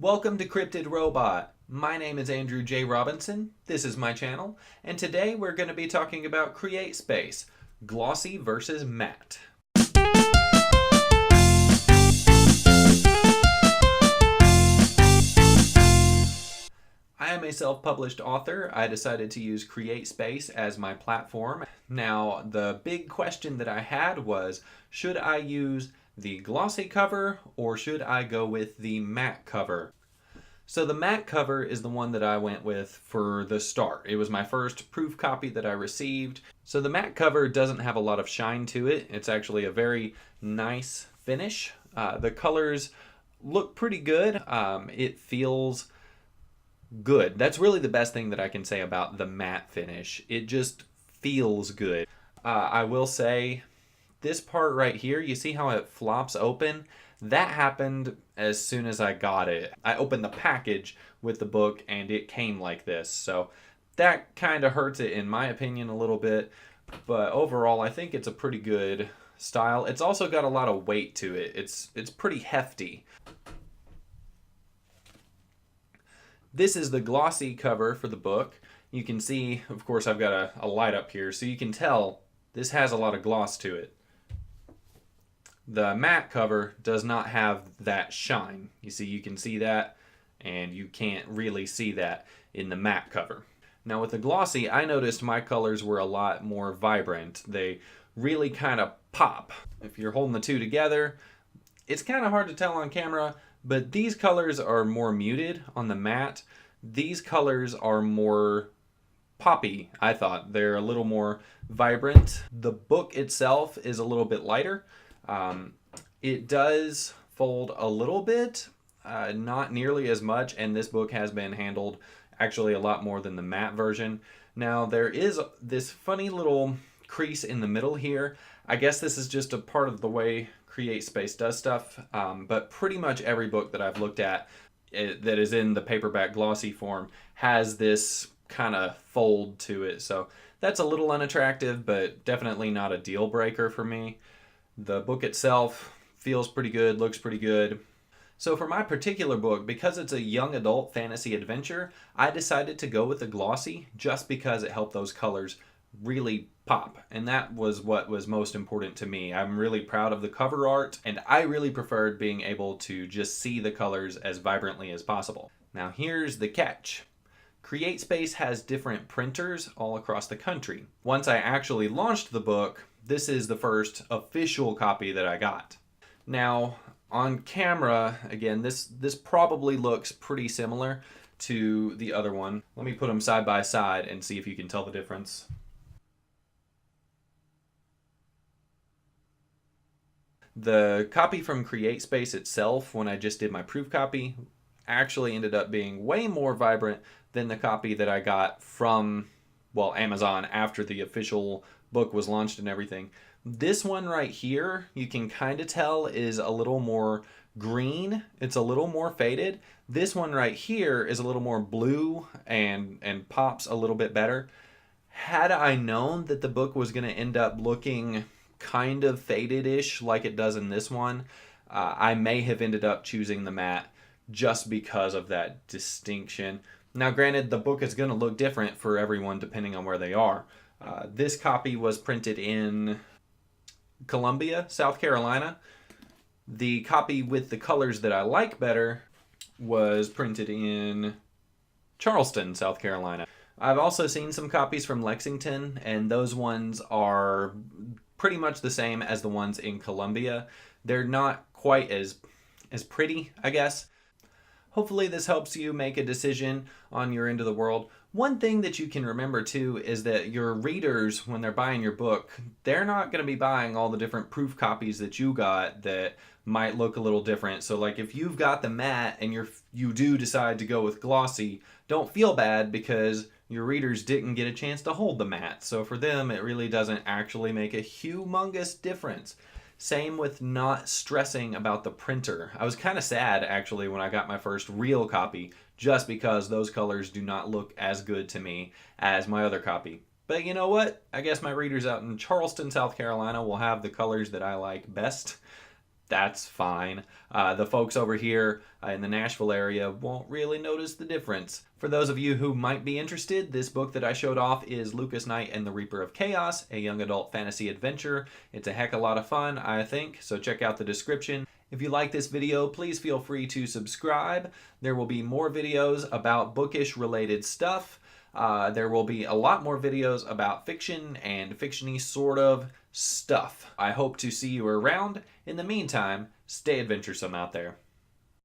Welcome to Cryptid Robot. My name is Andrew J. Robinson. This is my channel, and today we're going to be talking about CreateSpace, glossy versus matte. I am a self-published author. I decided to use CreateSpace as my platform. Now, the big question that I had was, should I use the glossy cover or should I go with the matte cover? So the matte cover is the one that I went with for the start. It was my first proof copy that I received. So the matte cover doesn't have a lot of shine to it. It's actually a very nice finish. The colors look pretty good. It feels good. That's really the best thing that I can say about the matte finish. It just feels good. I will say this part right here, you see how it flops open? That happened as soon as I got it. I opened the package with the book and it came like this. So that kind of hurts it in my opinion a little bit. But overall, I think it's a pretty good style. It's also got a lot of weight to it. It's pretty hefty. This is the glossy cover for the book. You can see, of course, I've got a light up here, so you can tell this has a lot of gloss to it. The matte cover does not have that shine. You see, you can see that, and you can't really see that in the matte cover. Now with the glossy, I noticed my colors were a lot more vibrant. They really kind of pop. If you're holding the two together, it's kind of hard to tell on camera, but these colors are more muted on the matte. These colors are more poppy, I thought. They're a little more vibrant. The book itself is a little bit lighter. It does fold a little bit, not nearly as much, and this book has been handled actually a lot more than the matte version. Now there is this funny little crease in the middle here. I guess this is just a part of the way CreateSpace does stuff, but pretty much every book that I've looked at that is in the paperback glossy form has this kind of fold to it. So that's a little unattractive, but definitely not a deal breaker for me. The book itself feels pretty good, looks pretty good. So for my particular book, because it's a young adult fantasy adventure, I decided to go with the glossy just because it helped those colors really pop. And that was what was most important to me. I'm really proud of the cover art, and I really preferred being able to just see the colors as vibrantly as possible. Now here's the catch. CreateSpace has different printers all across the country. Once I actually launched the book, this is the first official copy that I got. Now, on camera, again, this probably looks pretty similar to the other one. Let me put them side by side and see if you can tell the difference. The copy from CreateSpace itself, when I just did my proof copy, actually ended up being way more vibrant than the copy that I got from, well, Amazon after the official book was launched and everything. This one right here, you can kind of tell is a little more green. It's a little more faded. This one right here is a little more blue and pops a little bit better. Had I known that the book was going to end up looking kind of faded-ish like it does in this one, I may have ended up choosing the matte just because of that distinction. Now granted, the book is going to look different for everyone depending on where they are. This copy was printed in Columbia, South Carolina. The copy with the colors that I like better was printed in Charleston, South Carolina. I've also seen some copies from Lexington, and those ones are pretty much the same as the ones in Columbia. They're not quite as pretty, I guess. Hopefully this helps you make a decision on your end of the world. One thing that you can remember too is that your readers, when they're buying your book, they're not going to be buying all the different proof copies that you got that might look a little different. So like if you've got the matte and you do decide to go with glossy, don't feel bad because your readers didn't get a chance to hold the matte. So for them, it really doesn't actually make a humongous difference. Same with not stressing about the printer. I was kind of sad actually when I got my first real copy just because those colors do not look as good to me as my other copy. But you know what? I guess my readers out in Charleston, South Carolina will have the colors that I like best. that's fine. The folks over here in the Nashville area won't really notice the difference. For those of you who might be interested, this book that I showed off is Lucas Knight and the Reaper of Chaos, a young adult fantasy adventure. It's a heck of a lot of fun, I think, so check out the description. If you like this video, please feel free to subscribe. There will be more videos about bookish related stuff. There will be a lot more videos about fiction and fiction-y sort of stuff. I hope to see you around. In the meantime, stay adventuresome out there.